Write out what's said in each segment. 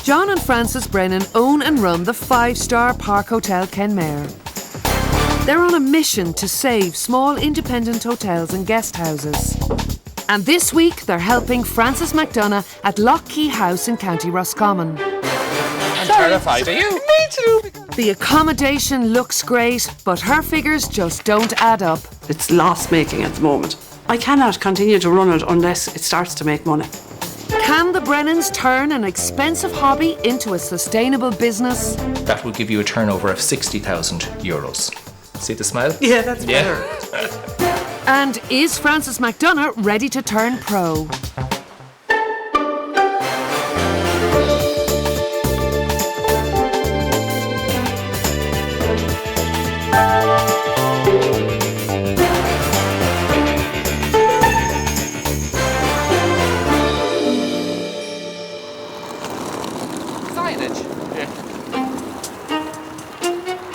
John and Frances Brennan own and run the 5-star Park Hotel Kenmare. They're on a mission to save small independent hotels and guest houses. And this week they're helping Frances McDonagh at Lough Key House in County Roscommon. I'm terrified, are you? Me too. The accommodation looks great, but her figures just don't add up. It's loss-making at the moment. I cannot continue to run it unless it starts to make money. Can the Brennans turn an expensive hobby into a sustainable business? That will give you a turnover of €60,000. See the smile? Yeah, that's better. And is Frances McDonagh ready to turn pro?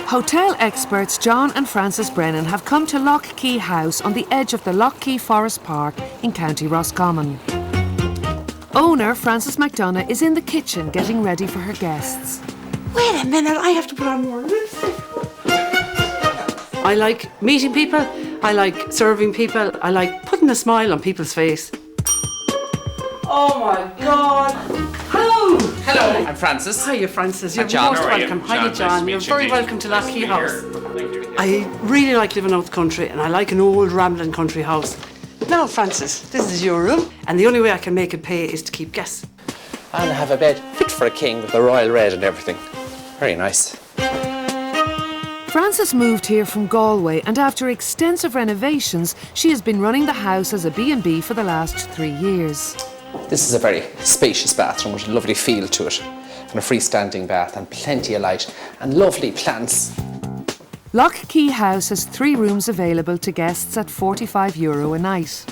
Hotel experts John and Frances Brennan have come to Lough Key House on the edge of the Lough Key Forest Park in County Roscommon. Owner Frances McDonagh is in the kitchen getting ready for her guests. Wait a minute, I have to put on more lipstick. I like meeting people, I like serving people, I like putting a smile on people's face. Oh my God! Hello! Hello, I'm Francis. Hiya, Francis. You're John. most How are you? welcome. Hiya, John. You're very welcome to Lough Key House. Here. I really like living out the country, and I like an old rambling country house. Now, Francis, this is your room, and the only way I can make it pay is to keep guests. And I have a bed fit for a king with the royal red and everything. Very nice. Frances moved here from Galway, and after extensive renovations, she has been running the house as a B&B for the last 3 years. This is a very spacious bathroom with a lovely feel to it. And a freestanding bath and plenty of light and lovely plants. Lough Key House has 3 rooms available to guests at €45 a night.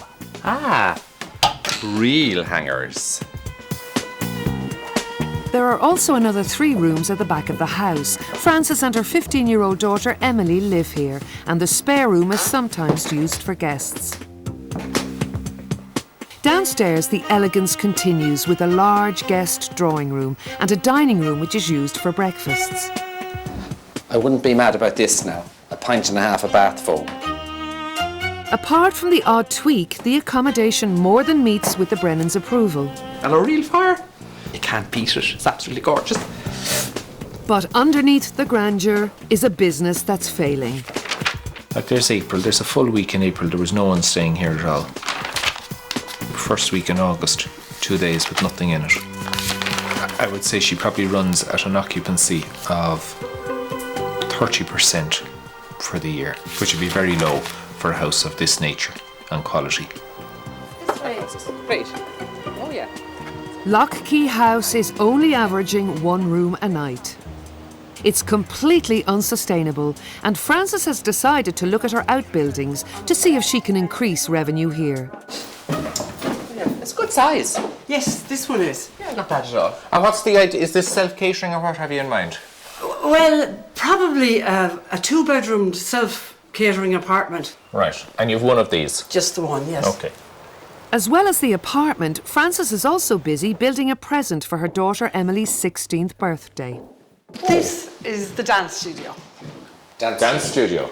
Ah, real hangers. There are also another 3 rooms at the back of the house. Frances and her 15-year-old daughter Emily live here, and the spare room is sometimes used for guests. Downstairs, the elegance continues with a large guest drawing room and a dining room which is used for breakfasts. I wouldn't be mad about this now. A pint and a half of bath foam. Apart from the odd tweak, the accommodation more than meets with the Brennans' approval. And a real fire. You can't beat it. It's absolutely gorgeous. But underneath the grandeur is a business that's failing. Like there's April, there's a full week in April, there was no one staying here at all. First week in August, 2 days with nothing in it. I would say she probably runs at an occupancy of 30% for the year, which would be very low for a house of this nature and quality. Great. Oh yeah. Lough Key House is only averaging 1 room a night. It's completely unsustainable, and Frances has decided to look at her outbuildings to see if she can increase revenue here. It's a good size. Yes, this one is. Yeah, not bad at all. And what's the idea? Is this self-catering or what have you in mind? Well, probably a 2-bedroom self-catering apartment. Right, and you've one of these? Just the one, yes. Okay. As well as the apartment, Frances is also busy building a present for her daughter Emily's 16th birthday. This is the dance studio. Dance studio.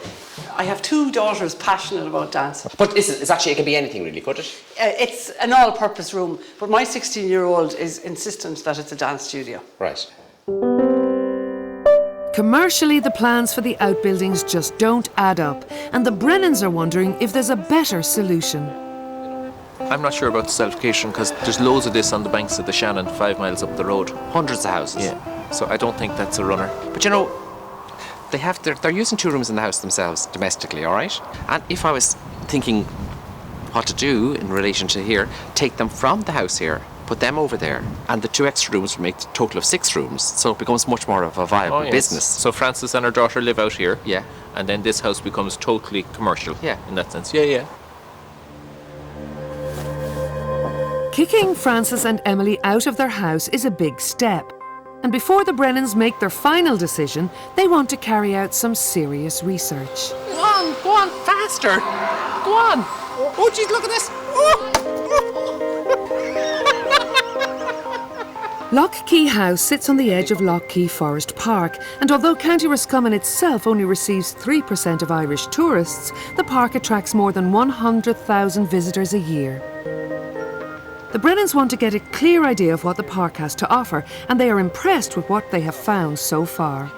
I have 2 daughters passionate about dance. But it's actually, it can be anything really, could it? It's an all-purpose room, but my 16-year-old is insistent that it's a dance studio. Right. Commercially, the plans for the outbuildings just don't add up, and the Brennans are wondering if there's a better solution. I'm not sure about the self-catering because there's loads of this on the banks of the Shannon, 5 miles up the road. Hundreds of houses. Yeah, so I don't think that's a runner. But you know, they're using 2 rooms in the house themselves domestically, all right? And if I was thinking what to do in relation to here, take them from the house here, put them over there, and the 2 extra rooms would make a total of 6 rooms, so it becomes much more of a viable business. So Frances and her daughter live out here. Yeah. And then this house becomes totally commercial. Yeah. In that sense. Yeah. Kicking Frances and Emily out of their house is a big step. And before the Brennans make their final decision, they want to carry out some serious research. Go on, faster! Go on! Oh, geez, look at this! Lough Key House sits on the edge of Lough Key Forest Park, and although County Roscommon itself only receives 3% of Irish tourists, the park attracts more than 100,000 visitors a year. The Brennans want to get a clear idea of what the park has to offer, and they are impressed with what they have found so far.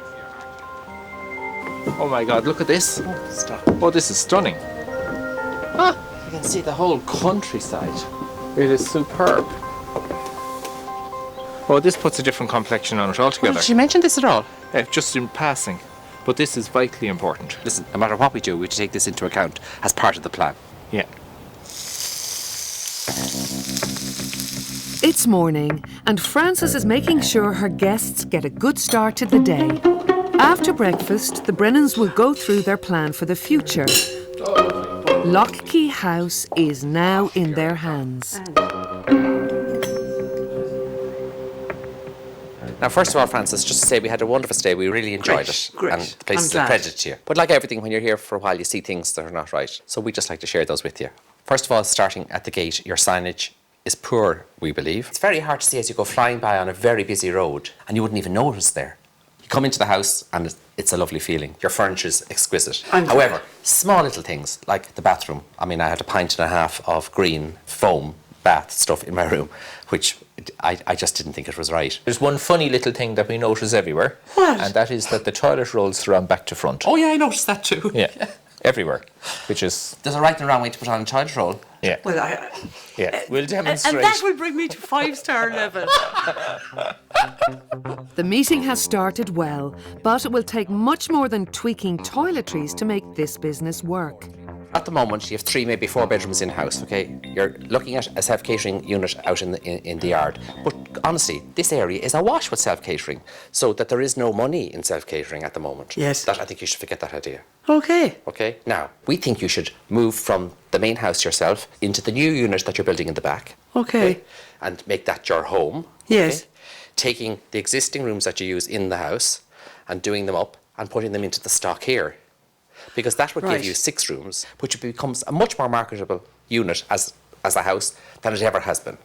Oh my God, look at this. Oh, stop. Oh, this is stunning. You can see the whole countryside. It is superb. Oh, this puts a different complexion on it altogether. Did she mention this at all? Just in passing. But this is vitally important. Listen, no matter what we do, we have to take this into account as part of the plan. Yeah. It's morning, and Frances is making sure her guests get a good start to the day. After breakfast, the Brennans will go through their plan for the future. Lough Key House is now in their hands. Now, first of all, Francis, just to say we had a wonderful stay. We really enjoyed it. Great. And the place I'm is a glad. credit to you. But like everything, when you're here for a while, you see things that are not right. So we just like to share those with you. First of all, starting at the gate, your signage is poor, we believe. It's very hard to see as you go flying by on a very busy road, and you wouldn't even know it was there. You come into the house, and it's a lovely feeling. Your furniture's exquisite. However, small little things, like the bathroom. I mean, I had 1.5 pints of green foam bath stuff in my room, which I just didn't think it was right. There's one funny little thing that we notice everywhere. What? And that is that the toilet rolls from back to front. Oh, yeah, I noticed that too. Yeah. Everywhere. Which is, There's a right and wrong way to put on a toilet roll. yeah. Well, Yeah. We'll and demonstrate. that will bring me to 5-star level. The meeting has started well, but it will take much more than tweaking toiletries to make this business work. At the moment, you have 3, maybe 4 bedrooms in-house, okay? You're looking at a self-catering unit out in the yard. But honestly, this area is awash with self-catering, so that there is no money in self-catering at the moment. Yes. I think you should forget that idea, Okay. okay? Now, we think you should move from the main house yourself into the new unit that you're building in the back. Okay. And make that your home. Yes. okay? Taking the existing rooms that you use in the house and doing them up and putting them into the stock here. Because that would Right. give you 6 rooms, which becomes a much more marketable unit as a house than it ever has been.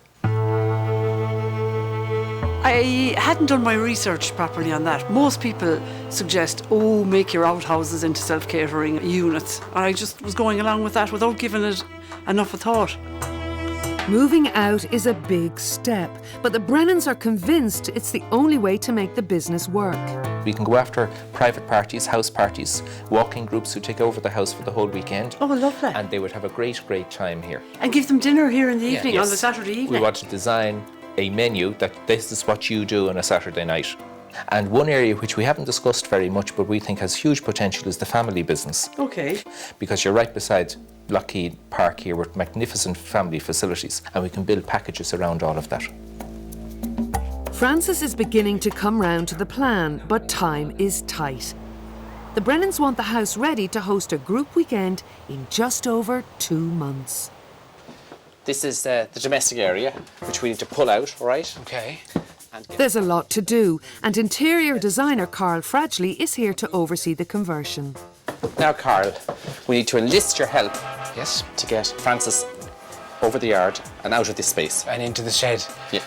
I hadn't done my research properly on that. Most people suggest, make your outhouses into self-catering units. And I just was going along with that without giving it enough of thought. Moving out is a big step, but the Brennans are convinced it's the only way to make the business work. We can go after private parties, house parties, walking groups who take over the house for the whole weekend. Oh, lovely. And they would have a great time here. And give them dinner here in the evening, Yes. on the Saturday evening. We want to design a menu that this is what you do on a Saturday night. And one area which we haven't discussed very much, but we think has huge potential, is the family business. Okay. Because you're right beside Lough Key Park here with magnificent family facilities, and we can build packages around all of that. Frances is beginning to come round to the plan, but time is tight. The Brennans want the house ready to host a group weekend in just over 2 months. This is the domestic area, which we need to pull out, all right? Okay. There's a lot to do, and interior designer Carl Fradgley is here to oversee the conversion. Now, Carl, we need to enlist your help Yes. to get Frances over the yard and out of this space. And into the shed. Yeah.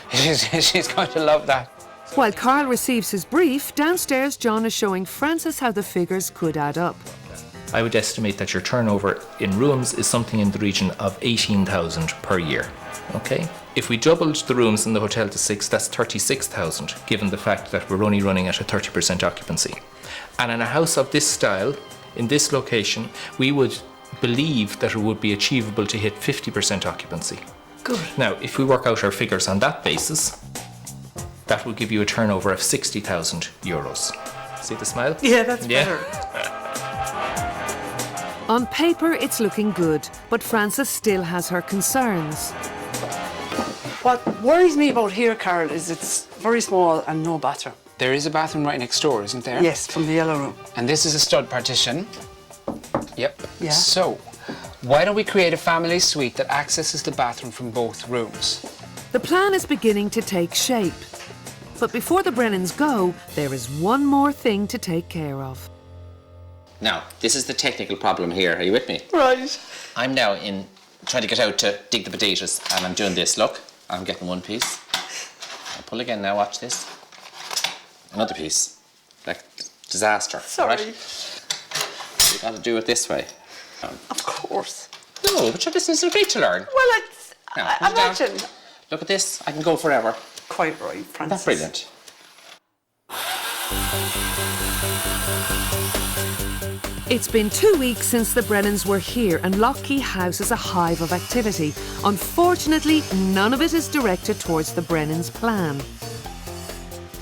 She's going to love that. While Carl receives his brief, downstairs John is showing Frances how the figures could add up. I would estimate that your turnover in rooms is something in the region of 18,000 per year. Okay? If we doubled the rooms in the hotel to 6, that's 36,000, given the fact that we're only running at a 30% occupancy. And in a house of this style, in this location, we would believe that it would be achievable to hit 50% occupancy. Good. Now, if we work out our figures on that basis, that will give you a turnover of 60,000 euros. See the smile? Yeah, that's better. On paper, it's looking good, but Frances still has her concerns. What worries me about here, Carl, is it's very small and no bathroom. There is a bathroom right next door, isn't there? Yes, from the yellow room. And this is a stud partition. Yep. Yeah. So, why don't we create a family suite that accesses the bathroom from both rooms? The plan is beginning to take shape. But before the Brennans go, there is one more thing to take care of. Now, this is the technical problem here. Are you with me? Right. I'm now trying to get out to dig the potatoes, and I'm doing this. Look, I'm getting one piece. I'll pull again now, watch this. Another piece. Like disaster. Sorry. Right? You got to do it this way. Of course. No, but this is great to learn. Well, it's... Now, put it down. imagine. Look at this, I can go forever. Quite right, Francis. That's brilliant. It's been 2 weeks since the Brennans were here and Lough Key House is a hive of activity. Unfortunately, none of it is directed towards the Brennans' plan.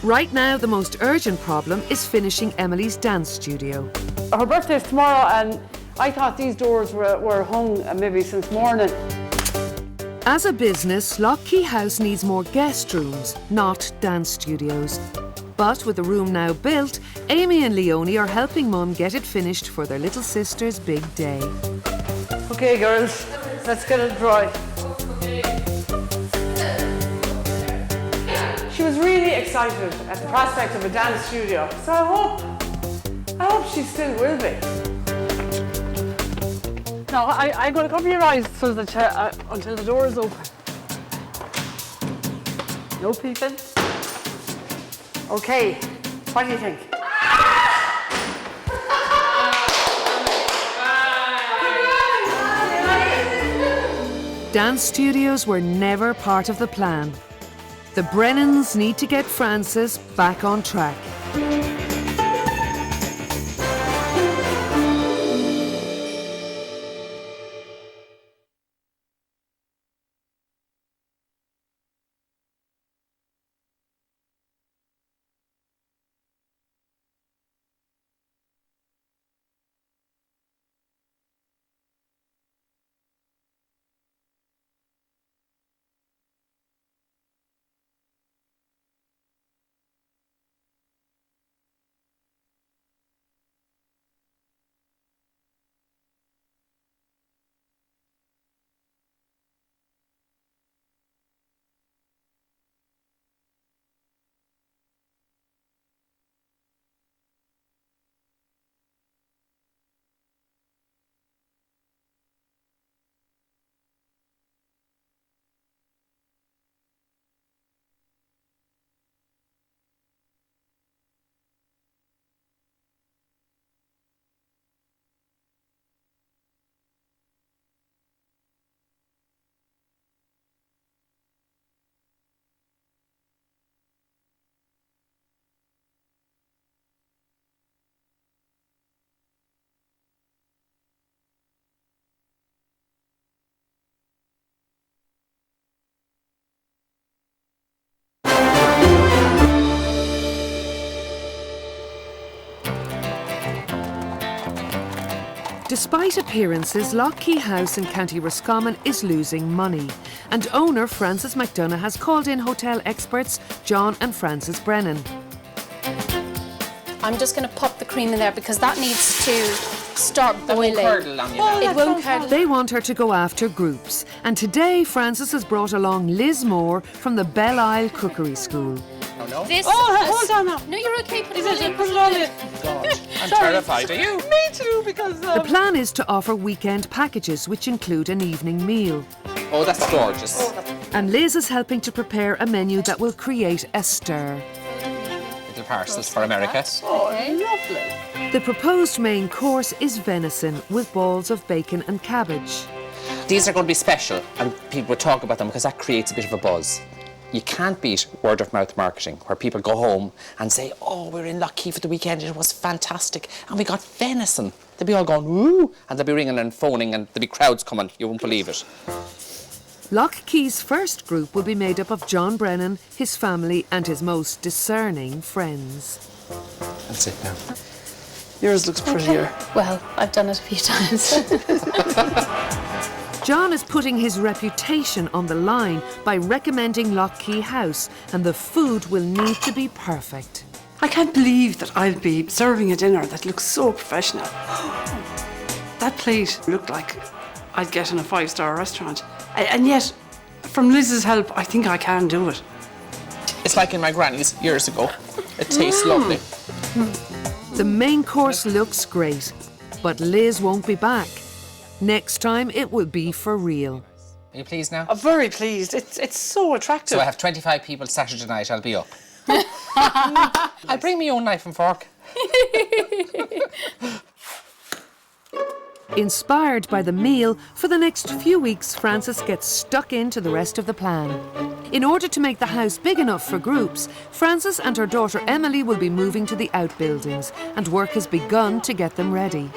Right now, the most urgent problem is finishing Emily's dance studio. Her birthday's tomorrow and I thought these doors were hung maybe since morning. As a business, Lough Key House needs more guest rooms, not dance studios. But with the room now built, Amy and Leonie are helping Mum get it finished for their little sister's big day. Okay, girls, let's get it dry. She was really excited at the prospect of a dance studio, so I hope she still will be. No, I'm going to cover your eyes so that until the door is open. No peeping. Okay, what do you think? Dance studios were never part of the plan. The Brennans need to get Frances back on track. Despite appearances, Lough Key House in County Roscommon is losing money, and owner Frances McDonagh has called in hotel experts John and Frances Brennan. I'm just going to pop the cream in there because that needs to start boiling. Curdle on you now. It won't curdle. They want her to go after groups, and today Frances has brought along Liz Moore from the Belle Isle Cookery School. This hold on now. No, you're okay. Put it all in. Put it all in. God, I'm terrified. Are you? Me too, because... The plan is to offer weekend packages which include an evening meal. Oh, that's gorgeous. And Liz is helping to prepare a menu that will create a stir. Little parcels for America. Lovely. The proposed main course is venison with balls of bacon and cabbage. These are going to be special, and people will talk about them because that creates a bit of a buzz. You can't beat word of mouth marketing, where people go home and say, oh, we're in Lough Key for the weekend, it was fantastic, and we got venison. They'll be all going, woo, and they'll be ringing and phoning, and there'll be crowds coming, you won't believe it. Lough Key's first group will be made up of John Brennan, his family, and his most discerning friends. That's it now. Yours looks prettier. Well, I've done it a few times. John is putting his reputation on the line by recommending Lough Key House, and the food will need to be perfect. I can't believe that I'll be serving a dinner that looks so professional. That plate looked like I'd get in a 5-star restaurant. And yet, from Liz's help, I think I can do it. It's like in my granny's years ago. It tastes lovely. The main course looks great, but Liz won't be back. Next time, it will be for real. Are you pleased now? I'm very pleased. It's so attractive. So I have 25 people Saturday night, I'll be up. I'll bring my own knife and fork. Inspired by the meal, for the next few weeks, Frances gets stuck into the rest of the plan. In order to make the house big enough for groups, Frances and her daughter Emily will be moving to the outbuildings, and work has begun to get them ready.